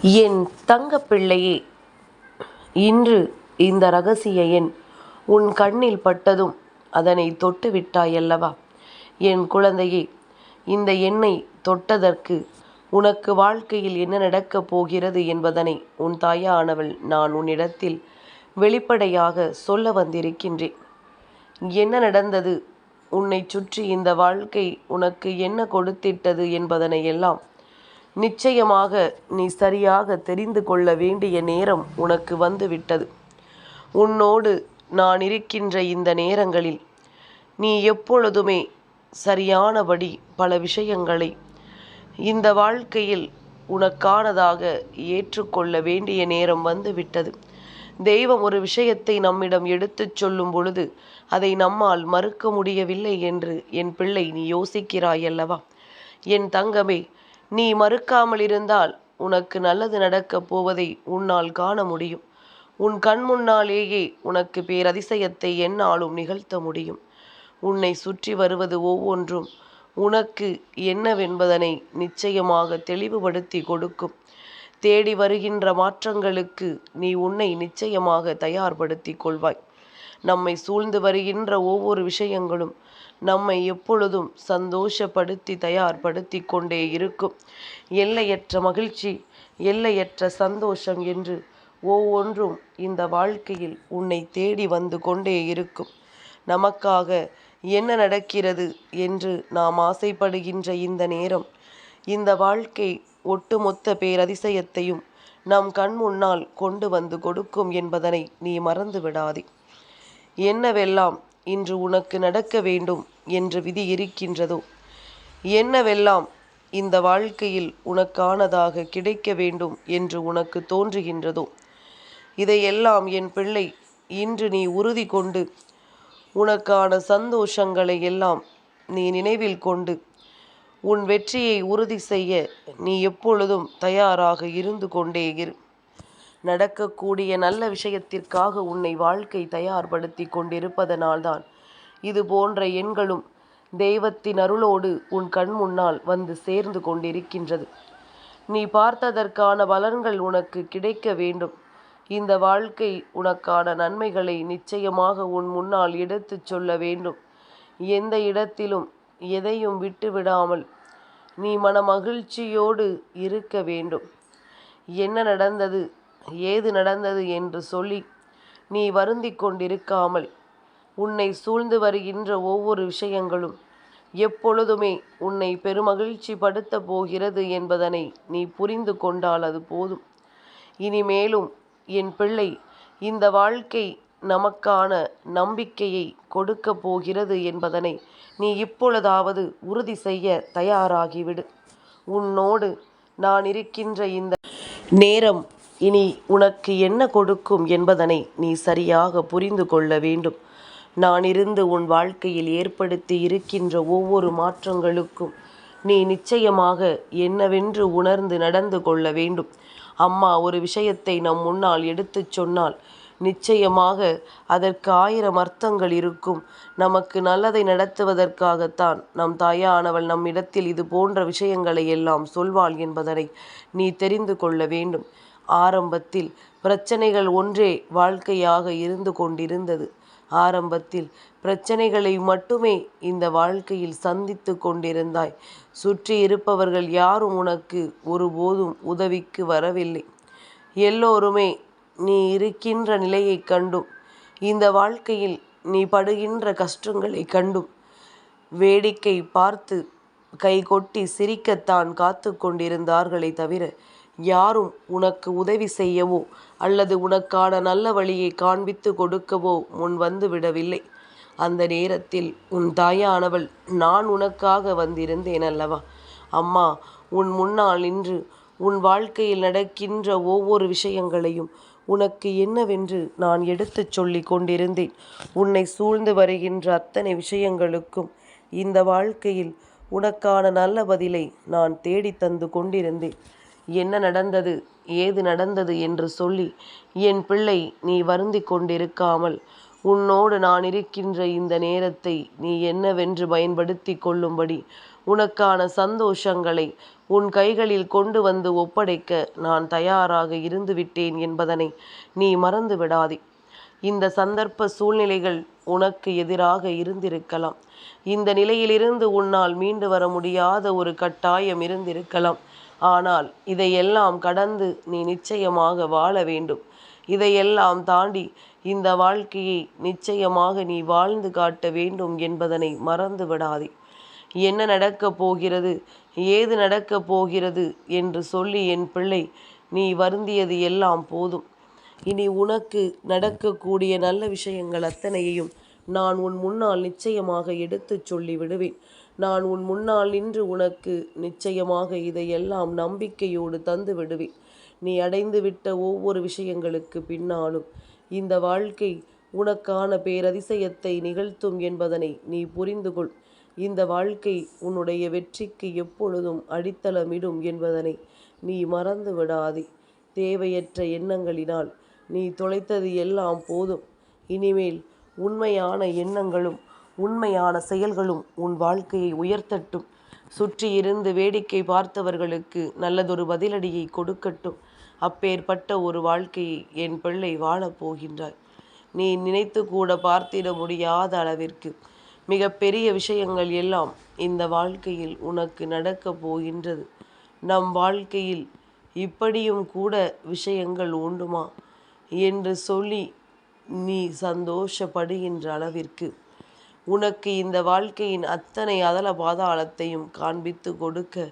என் தங்கப்பிள்ளையே, இன்று இந்த இரகசிய எண் உன் கண்ணில் பட்டதும் அதனை தொட்டு விட்டாயல்லவா? என் குழந்தையே, இந்த எண்ணை தொட்டதற்கு உனக்கு வாழ்க்கையில் என்ன நடக்கப் போகிறது என்பதனை உன் தாயானவள் நான் உன்னிடத்தில் வெளிப்படையாக சொல்ல வந்திருக்கின்றேன். என்ன நடந்தது, உன்னை சுற்றி இந்த வாழ்க்கை உனக்கு என்ன கொடுத்திட்டது என்பதனை எல்லாம் நிச்சயமாக நீ சரியாக தெரிந்து கொள்ள வேண்டிய நேரம் உனக்கு வந்துவிட்டது. உன்னோடு நான் இருக்கின்ற இந்த நேரங்களில் நீ எப்பொழுதுமே சரியானபடி பல விஷயங்களை இந்த வாழ்க்கையில் உனக்கானதாக ஏற்றுக்கொள்ள வேண்டிய நேரம் வந்துவிட்டது. தெய்வம் ஒரு விஷயத்தை நம்மிடம் எடுத்துச் சொல்லும் பொழுது அதை நம்மால் மறுக்க முடியவில்லை என்று என் பிள்ளை நீ யோசிக்கிறாயல்லவா? என் தங்கமே, நீ மறுக்காமல் இருந்தால் உனக்கு நல்லது நடக்கப் போவதை உன்னால் காண முடியும். உன் கண் முன்னாலேயே உனக்கு பேரதிசயத்தை எந்நாளும் நிகழ்த்த முடியும். உன்னை சுற்றி வருவது ஒவ்வொன்றும் உனக்கு என்னவென்பதனை நிச்சயமாக தெளிவுபடுத்தி கொடுக்கும். தேடி வருகின்ற மாற்றங்களுக்கு நீ உன்னை நிச்சயமாக தயார்படுத்தி கொள்வாய். நம்மை சூழ்ந்து வருகின்ற ஒவ்வொரு விஷயங்களும் நம்மை எப்பொழுதும் சந்தோஷப்படுத்தி தயார்படுத்தி கொண்டே இருக்கும். எல்லையற்ற மகிழ்ச்சி, எல்லையற்ற சந்தோஷம் என்று ஒவ்வொன்றும் இந்த வாழ்க்கையில் உன்னை தேடி வந்து கொண்டே இருக்கும். நமக்காக என்ன நடக்கிறது என்று நாம் ஆசைப்படுகின்ற இந்த நேரம், இந்த வாழ்க்கை ஒட்டுமொத்த பேரதிசயத்தையும் நம் கண் முன்னால் கொண்டு வந்து கொடுக்கும் என்பதனை நீ மறந்து விடாதே. என்னவெல்லாம் இன்று உனக்கு நடக்க வேண்டும் என்று விதி இருக்கின்றதோ, என்னவெல்லாம் இந்த வாழ்க்கையில் உனக்கானதாக கிடைக்க வேண்டும் என்று உனக்கு தோன்றுகின்றதோ, இதையெல்லாம் என் பிள்ளை இன்று நீ உறுதி கொண்டு உனக்கான சந்தோஷங்களை எல்லாம் நீ நினைவில் கொண்டு உன் வெற்றியை உறுதி செய்ய நீ எப்பொழுதும் தயாராக இருந்து கொண்டே இரு. நடக்கக்கூடிய நல்ல விஷயத்திற்காக உன்னை வாழ்க்கை தயார்படுத்தி கொண்டிருப்பதனால்தான் இது போன்ற எண்களும் தெய்வத்தின் அருளோடு உன் கண் முன்னால் வந்து சேர்ந்து கொண்டிருக்கின்றது. நீ பார்த்ததற்கான பலன்கள் உனக்கு கிடைக்க வேண்டும். இந்த வாழ்க்கை உனக்கான நன்மைகளை நிச்சயமாக உன் முன்னால் எடுத்துச் சொல்ல வேண்டும். எந்த இடத்திலும் எதையும் விட்டுவிடாமல் நீ மனமகிழ்ச்சியோடு இருக்க வேண்டும். என்ன நடந்தது, ஏது நடந்தது என்று சொல்லி நீ வருந்தி கொண்டிருக்காமல், உன்னை சூழ்ந்து வருகின்ற ஒவ்வொரு விஷயங்களும் எப்பொழுதுமே உன்னை பெருமகிழ்ச்சி படுத்த போகிறது என்பதனை நீ புரிந்து கொண்டால் அது போதும். இனிமேலும் என் பிள்ளை, இந்த வாழ்க்கை நமக்கான நம்பிக்கையை கொடுக்க போகிறது என்பதனை நீ இப்பொழுதாவது உறுதி செய்ய தயாராகிவிடு. உன்னோடு நான் இருக்கின்ற இந்த நேரம் இனி உனக்கு என்ன கொடுக்கும் என்பதனை நீ சரியாக புரிந்து கொள்ள வேண்டும். நான் இருந்து உன் வாழ்க்கையில் ஏற்படுத்தி இருக்கின்ற ஒவ்வொரு மாற்றங்களுக்கும் நீ நிச்சயமாக என்னவென்று உணர்ந்து நடந்து கொள்ள வேண்டும். அம்மா ஒரு விஷயத்தை நம் முன்னால் எடுத்துச் சொன்னால் நிச்சயமாக அதற்கு 1000 அர்த்தங்கள் இருக்கும். நமக்கு நல்லதை நடத்துவதற்காகத்தான் நம் தாயானவள் நம்மிடத்தில் இது போன்ற விஷயங்களை எல்லாம் சொல்வாள் என்பதனை நீ தெரிந்து கொள்ள வேண்டும். ஆரம்பத்தில் பிரச்சனைகள் ஒன்றே வாழ்க்கையாக இருந்து கொண்டிருந்தது. ஆரம்பத்தில் பிரச்சனைகளை மட்டுமே இந்த வாழ்க்கையில் சந்தித்து கொண்டிருந்தாய். சுற்றி இருப்பவர்கள் யாரும் உனக்கு ஒருபோதும் உதவிக்கு வரவில்லை. எல்லோருமே நீ இருக்கின்ற நிலையை கண்டும், இந்த வாழ்க்கையில் நீ படுகின்ற கஷ்டங்களை கண்டும் வேடிக்கை பார்த்து கைகொட்டி சிரிக்கத்தான் காத்து கொண்டிருந்தார்களே தவிர யாரும் உனக்கு உதவி செய்யவோ அல்லது உனக்கான நல்ல வழியை காண்பித்து கொடுக்கவோ முன் வந்து விடவில்லை. அந்த நேரத்தில் உன் தாயானவள் நான் உனக்காக வந்திருந்தேன் அல்லவா? அம்மா உன் முன்னால் நின்று உன் வாழ்க்கையில் நடக்கின்ற ஒவ்வொரு விஷயங்களையும் உனக்கு என்னவென்று நான் எடுத்துச் சொல்லி கொண்டிருந்தேன். உன்னை சூழ்ந்து வருகின்ற அத்தனை விஷயங்களுக்கும் இந்த வாழ்க்கையில் உனக்கான நல்ல பதிலை நான் தேடி தந்து கொண்டிருந்தேன். என்ன நடந்தது, ஏது நடந்தது என்று சொல்லி என் பிள்ளை நீ வருந்தி கொண்டிருக்காமல், உன்னோடு நான் இருக்கின்ற இந்த நேரத்தை நீ என்னவென்று பயன்படுத்தி கொள்ளும்படி உனக்கான சந்தோஷங்களை உன் கைகளில் கொண்டு வந்து ஒப்படைக்க நான் தயாராக இருந்துவிட்டேன் என்பதனை நீ மறந்து விடாதே. இந்த சந்தர்ப்ப சூழ்நிலைகள் உனக்கு எதிராக இருந்திருக்கலாம். இந்த நிலையிலிருந்து உன்னால் மீண்டு வர முடியாத ஒரு கட்டாயம் இருந்திருக்கலாம். ஆனால் இதையெல்லாம் கடந்து நீ நிச்சயமாக வாழ வேண்டும். இதையெல்லாம் தாண்டி இந்த வாழ்க்கையை நிச்சயமாக நீ வாழ்ந்து காட்ட வேண்டும் என்பதனை மறந்து விடாதே. என்ன நடக்கப் போகிறது, ஏது நடக்கப் போகிறது என்று சொல்லி என் பிள்ளை நீ வருந்தியது எல்லாம் போதும். இனி உனக்கு நடக்கக்கூடிய நல்ல விஷயங்கள் அத்தனையையும் நான் உன் முன்னால் நிச்சயமாக எடுத்துச் சொல்லி விடுவேன். நான் உன் முன்னால் நின்று உனக்கு நிச்சயமாக இதையெல்லாம் நம்பிக்கையோடு தந்து விடுவேன். நீ அடைந்துவிட்ட ஒவ்வொரு விஷயங்களுக்கு பின்னாலும் இந்த வாழ்க்கை உனக்கான பேரதிசயத்தை நிகழ்த்தும் என்பதனை நீ புரிந்து கொள். இந்த வாழ்க்கை உன்னுடைய வெற்றிக்கு எப்பொழுதும் அடித்தளமிடும் என்பதனை நீ மறந்து விடாதே. தேவையற்ற எண்ணங்களினால் நீ தொலைத்தது எல்லாம் போதும். இனிமேல் உண்மையான எண்ணங்களும் உண்மையான செயல்களும் உன் வாழ்க்கையை உயர்த்தட்டும். சுற்றியிருந்து வேடிக்கை பார்த்தவர்களுக்கு நல்லதொரு பதிலடியை கொடுக்கட்டும். அப்பேற்பட்ட ஒரு வாழ்க்கையை என் பிள்ளை வாழப்போகின்றாய். நீ நினைத்து கூட பார்த்திட முடியாத அளவிற்கு மிக பெரிய விஷயங்கள் எல்லாம் இந்த வாழ்க்கையில் உனக்கு நடக்கப் போகின்றது. நம் வாழ்க்கையில் இப்படியும் கூட விஷயங்கள் உண்டுமா என்று சொல்லி நீ சந்தோஷப்படுகின்ற அளவிற்கு உனக்கு இந்த வாழ்க்கையின் அத்தனை அதல பாதாளத்தையும் காண்பித்து கொடுக்க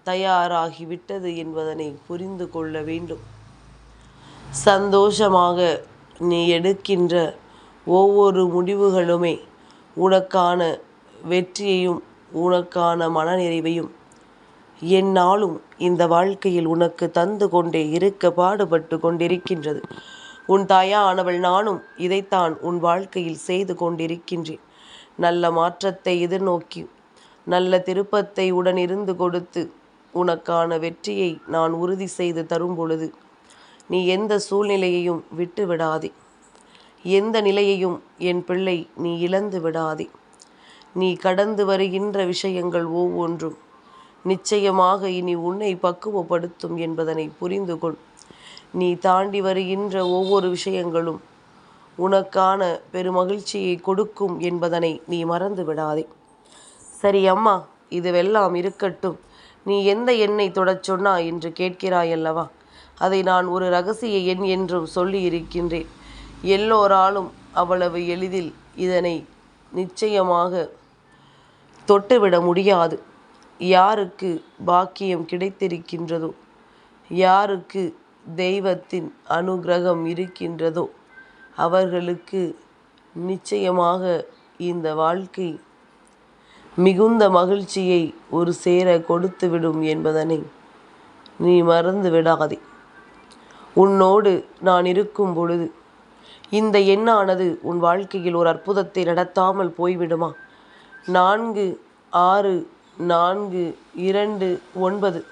தயாராகிவிட்டது என்பதனை புரிந்து கொள்ள வேண்டும். சந்தோஷமாக நீ எடுக்கின்ற ஒவ்வொரு முடிவுகளுமே உனக்கான வெற்றியையும் உனக்கான மனநிறைவையும் எந்நாளும் இந்த வாழ்க்கையில் உனக்கு தந்து கொண்டே இருக்க பாடுபட்டு கொண்டிருக்கின்றது. உன் தாயானவள் நானும் இதைத்தான் உன் வாழ்க்கையில் செய்து கொண்டிருக்கின்றேன். நல்ல மாற்றத்தை எதிர்நோக்கி நல்ல திருப்பத்தை உடனிருந்து கொடுத்து உனக்கான வெற்றியை நான் உறுதி செய்து தரும் பொழுது நீ எந்த சூழ்நிலையையும் விட்டு விடாதே. எந்த நிலையையும் என் பிள்ளை நீ இழந்து விடாதே. நீ கடந்து வருகின்ற விஷயங்கள் ஒவ்வொன்றும் நிச்சயமாக இனி உன்னை பக்குவப்படுத்தும் என்பதனை புரிந்து கொள். நீ தாண்டி வருகின்ற ஒவ்வொரு விஷயங்களும் உனக்கான பெருமகிழ்ச்சியை கொடுக்கும் என்பதனை நீ மறந்து விடாதே. சரி அம்மா, இதுவெல்லாம் இருக்கட்டும். நீ எந்த எண்ணை தொடச் சொன்னா என்று கேட்கிறாயல்லவா? அதை நான் ஒரு இரகசிய எண் என்றும் சொல்லி இருக்கின்றேன். எல்லோராலும் அவ்வளவு எளிதில் இதனை நிச்சயமாக தொட்டுவிட முடியாது. யாருக்கு பாக்கியம் கிடைத்திருக்கின்றதோ, யாருக்கு தெய்வத்தின் அனுகிரகம் இருக்கின்றதோ அவர்களுக்கு நிச்சயமாக இந்த வாழ்க்கை மிகுந்த மகிழ்ச்சியை ஒரு சேர கொடுத்துவிடும் என்பதனை நீ மறந்து விடாதே. உன்னோடு நான் இருக்கும் பொழுது இந்த எண்ணானது உன் வாழ்க்கையில் ஒரு அற்புதத்தை நடத்தாமல் போய்விடுமா? 4, 6, 4, 2, 9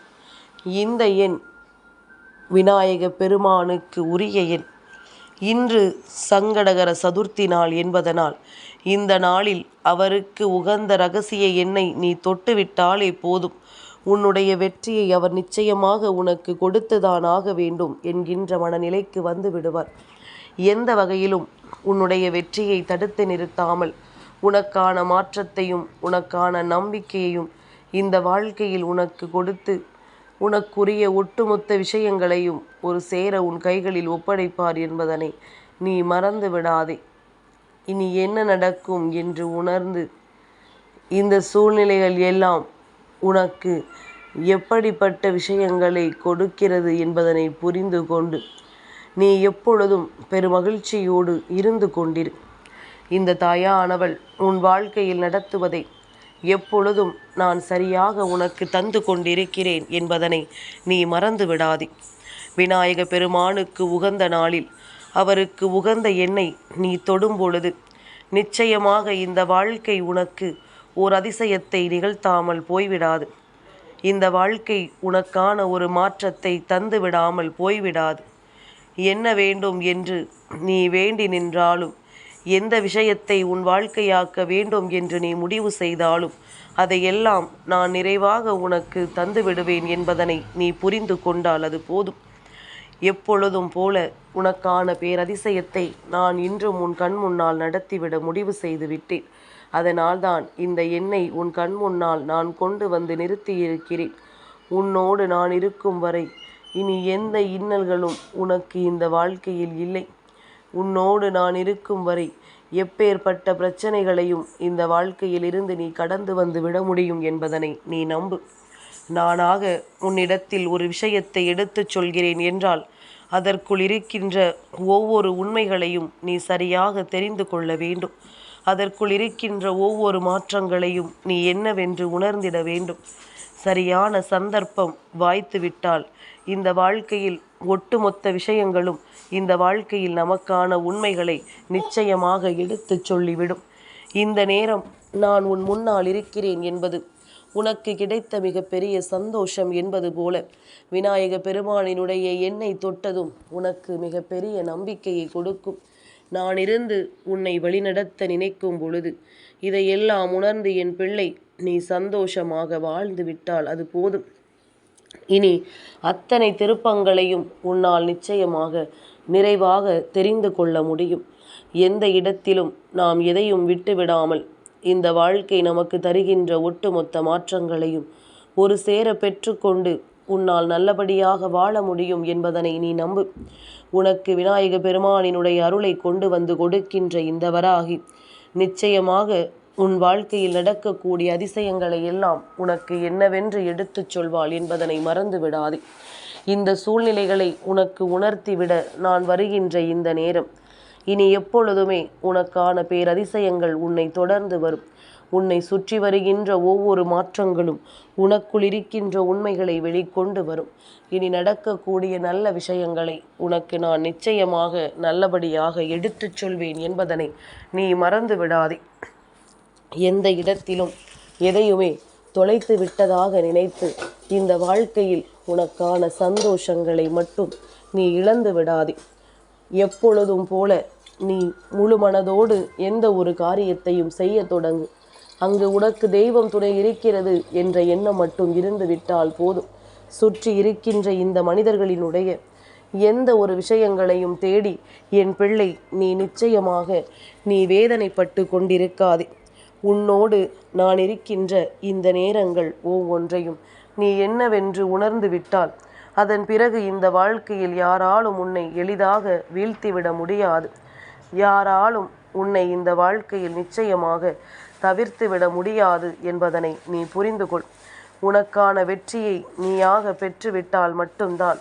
இந்த எண் விநாயக பெருமானுக்கு உரிய எண். இன்று சங்கடகர சதுர்த்தி நாள் என்பதனால் இந்த நாளில் அவருக்கு உகந்த இரகசிய எண்ணை நீ தொட்டுவிட்டாலே போதும். உன்னுடைய வெற்றியை அவர் நிச்சயமாக உனக்கு கொடுத்துதான் ஆக வேண்டும் என்கின்ற மனநிலைக்கு வந்து விடுவார். எந்த வகையிலும் உன்னுடைய வெற்றியை தடுத்து நிறுத்தாமல் உனக்கான மாற்றத்தையும் உனக்கான நம்பிக்கையையும் இந்த வாழ்க்கையில் உனக்கு கொடுத்து உனக்குரிய ஒட்டுமொத்த விஷயங்களையும் ஒரு சேர உன் கைகளில் ஒப்படைப்பார் என்பதனை நீ மறந்து விடாதே. இனி என்ன நடக்கும் என்று உணர்ந்து இந்த சூழ்நிலைகள் எல்லாம் உனக்கு எப்படிப்பட்ட விஷயங்களை கொடுக்கிறது என்பதனை புரிந்து கொண்டு நீ எப்பொழுதும் பெருமகிழ்ச்சியோடு இருந்து கொண்டிரு. இந்த தாயானவள் உன் வாழ்க்கையில் நடத்துவதை எப்பொழுதும் நான் சரியாக உனக்கு தந்து கொண்டிருக்கிறேன் என்பதனை நீ மறந்து விடாதே. விநாயக பெருமானுக்கு உகந்த நாளில் அவருக்கு உகந்த எண்ணை நீ தொடும் பொழுது நிச்சயமாக இந்த வாழ்க்கை உனக்கு ஓர் அதிசயத்தை நிகழ்த்தாமல் போய்விடாது. இந்த வாழ்க்கை உனக்கான ஒரு மாற்றத்தை தந்து விடாமல் போய்விடாது. என்ன வேண்டும் என்று நீ வேண்டி நின்றாலும் எந்த விஷயத்தை உன் வாழ்க்கையாக்க வேண்டும் என்று நீ முடிவு செய்தாலும் அதையெல்லாம் நான் நிறைவாக உனக்கு தந்து விடுவேன் என்பதனை நீ புரிந்து கொண்டால் அது போதும். எப்பொழுதும் போல உனக்கான பேரதிசயத்தை நான் இன்றும் உன் கண் முன்னால் நடத்திவிட முடிவு செய்து விட்டேன். அதனால்தான் இந்த எண்ணை உன் கண் முன்னால் நான் கொண்டு வந்து நிறுத்தியிருக்கிறேன். உன்னோடு நான் இருக்கும் வரை இனி எந்த இன்னல்களும் உனக்கு இந்த வாழ்க்கையில் இல்லை. உன்னோடு நான் இருக்கும் வரை எப்பேற்பட்ட பிரச்சனைகளையும் இந்த வாழ்க்கையில் இருந்து நீ கடந்து வந்து விட முடியும் என்பதனை நீ நம்பு. நானாக உன்னிடத்தில் ஒரு விஷயத்தை எடுத்துச் சொல்கிறேன் என்றால் அதற்குள் இருக்கின்ற ஒவ்வொரு உண்மைகளையும் நீ சரியாக தெரிந்து கொள்ள வேண்டும். அதற்குள் இருக்கின்ற ஒவ்வொரு மாற்றங்களையும் நீ என்னவென்று உணர்ந்திட வேண்டும். சரியான சந்தர்ப்பம் வாய்த்துவிட்டால் இந்த வாழ்க்கையில் ஒட்டுமொத்த விஷயங்களும் இந்த வாழ்க்கையில் நமக்கான உண்மைகளை நிச்சயமாக எடுத்துச் சொல்லிவிடும். இந்த நேரம் நான் உன் முன்னால் இருக்கிறேன் என்பது உனக்கு கிடைத்த மிகப்பெரிய சந்தோஷம் என்பது போல விநாயக பெருமானினுடைய எண்ணெய் தொட்டதும் உனக்கு மிகப்பெரிய நம்பிக்கையை கொடுக்கும். நான் இருந்து உன்னை வழிநடத்த நினைக்கும் பொழுது இதையெல்லாம் உணர்ந்து என் பிள்ளை நீ சந்தோஷமாக வாழ்ந்து விட்டால் அது போதும். இனி அத்தனை திருப்பங்களையும் உன்னால் நிச்சயமாக நிறைவாக தெரிந்து கொள்ள முடியும். எந்த இடத்திலும் நாம் எதையும் விட்டுவிடாமல் இந்த வாழ்க்கை நமக்கு தருகின்ற ஒட்டுமொத்த மாற்றங்களையும் ஒரு சேர பெற்றுக்கொண்டு உன்னால் நல்லபடியாக வாழ முடியும் என்பதனை நீ நம்பு. உனக்கு விநாயக பெருமானினுடைய அருளை கொண்டு வந்து கொடுக்கின்ற இந்த வராகி நிச்சயமாக உன் வாழ்க்கையில் நடக்கக்கூடிய அதிசயங்களை எல்லாம் உனக்கு என்னவென்று எடுத்துச் சொல்வாள் என்பதனை மறந்து விடாதே. இந்த சூழ்நிலைகளை உனக்கு உணர்த்திவிட நான் வருகின்ற இந்த நேரம் இனி எப்பொழுதுமே உனக்கான பேரதிசயங்கள் உன்னை தொடர்ந்து வரும். உன்னை சுற்றி வருகின்ற ஒவ்வொரு மாற்றங்களும் உனக்குள் இருக்கின்ற உண்மைகளை வெளிக்கொண்டு வரும். இனி நடக்கக்கூடிய நல்ல விஷயங்களை உனக்கு நான் நிச்சயமாக நல்லபடியாக எடுத்துச் சொல்வேன் என்பதனை நீ மறந்து விடாதே. எந்த இடத்திலும் எதையுமே தொலைத்து விட்டதாக நினைத்து இந்த வாழ்க்கையில் உனக்கான சந்தோஷங்களை மட்டும் நீ இழந்து விடாதே. எப்பொழுதும் போல நீ முழு மனதோடு எந்த ஒரு காரியத்தையும் செய்ய தொடங்கு. அங்கு உனக்கு தெய்வம் துணை இருக்கிறது என்ற எண்ணம் மட்டும் இருந்து விட்டால் போதும். சுற்றி இருக்கின்ற இந்த மனிதர்களினுடைய எந்த ஒரு விஷயங்களையும் தேடி என் பிள்ளை நீ நிச்சயமாக நீ வேதனைப்பட்டு கொண்டிருக்காதே. உன்னோடு நான் இருக்கின்ற இந்த நேரங்கள் ஒவ்வொன்றையும் நீ என்னவென்று உணர்ந்து விட்டால் அதன் பிறகு இந்த வாழ்க்கையில் யாராலும் உன்னை எளிதாக வீழ்த்திவிட முடியாது. யாராலும் உன்னை இந்த வாழ்க்கையில் நிச்சயமாக தவிர்த்துவிட முடியாது என்பதனை நீ புரிந்து கொள். உனக்கான வெற்றியை நீயாக பெற்றுவிட்டால் மட்டும்தான்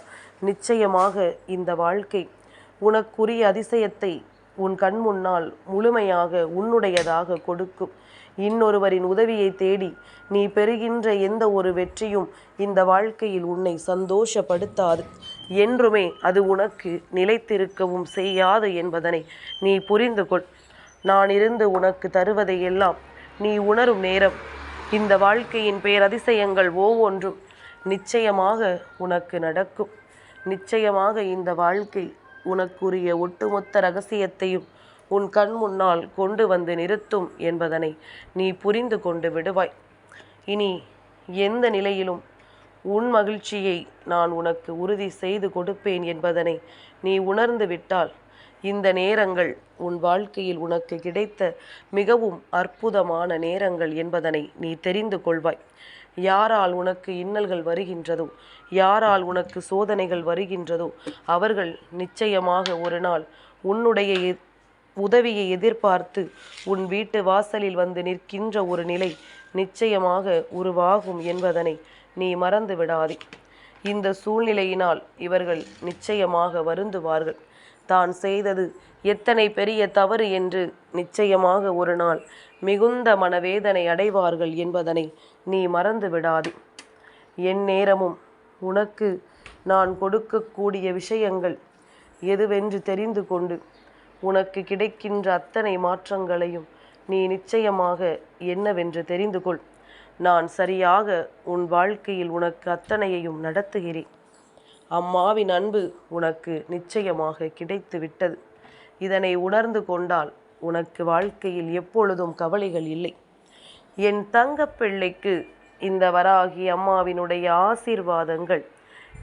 நிச்சயமாக இந்த வாழ்க்கை உனக்குரிய அதிசயத்தை உன் கண் முன்னால் முழுமையாக உன்னுடையதாக கொடுக்கும். இன்னொருவரின் உதவியை தேடி நீ பெறுகின்ற எந்த ஒரு வெற்றியும் இந்த வாழ்க்கையில் உன்னை சந்தோஷப்படுத்தாது. என்றுமே அது உனக்கு நிலைத்திருக்கவும் செய்யாது என்பதனை நீ புரிந்து கொள். நான் இருந்து உனக்கு தருவதை எல்லாம் நீ உணரும் நேரம் இந்த வாழ்க்கையின் பேரதிசயங்கள் ஒவ்வொன்றும் நிச்சயமாக உனக்கு நடக்கும். நிச்சயமாக இந்த வாழ்க்கை உனக்குரிய ஒட்டுமொத்த ரகசியத்தையும் உன் கண் முன்னால் கொண்டு வந்து நிறுத்தும் என்பதனை நீ புரிந்து கொண்டு விடுவாய். இனி எந்த நிலையிலும் உன் மகிழ்ச்சியை நான் உனக்கு உறுதி செய்து கொடுப்பேன் என்பதனை நீ உணர்ந்து விட்டால் இந்த நேரங்கள் உன் வாழ்க்கையில் உனக்கு கிடைத்த மிகவும் அற்புதமான நேரங்கள் என்பதனை நீ தெரிந்து கொள்வாய். யாரால் உனக்கு இன்னல்கள் வருகின்றதோ, யாரால் உனக்கு சோதனைகள் வருகின்றதோ அவர்கள் நிச்சயமாக ஒரு நாள் உன்னுடைய உதவியை எதிர்பார்த்து உன் வீட்டு வாசலில் வந்து நிற்கின்ற ஒரு நிலை நிச்சயமாக உருவாகும் என்பதனை நீ மறந்து விடாதே. இந்த சூழ்நிலையினால் இவர்கள் நிச்சயமாக வருந்துவார்கள். தான் செய்தது எத்தனை பெரிய தவறு என்று நிச்சயமாக ஒரு நாள் மிகுந்த மனவேதனை அடைவார்கள் என்பதனை நீ மறந்து விடாதே. என் நேரமும் உனக்கு நான் கொடுக்கக்கூடிய விஷயங்கள் எதுவென்று தெரிந்து கொண்டு உனக்கு கிடைக்கின்ற அத்தனை மாற்றங்களையும் நீ நிச்சயமாக என்னவென்று தெரிந்து கொள். நான் சரியாக உன் வாழ்க்கையில் உனக்கு அத்தனையையும் நடத்துகிறேன். அம்மாவின் அன்பு உனக்கு நிச்சயமாக கிடைத்து விட்டது. இதனை உணர்ந்து கொண்டால் உனக்கு வாழ்க்கையில் எப்பொழுதும் கவலைகள் இல்லை. என் தங்கப்பிள்ளைக்கு இந்த வராகி அம்மாவினுடைய ஆசீர்வாதங்கள்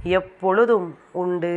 எப்பொழுதும் உண்டு.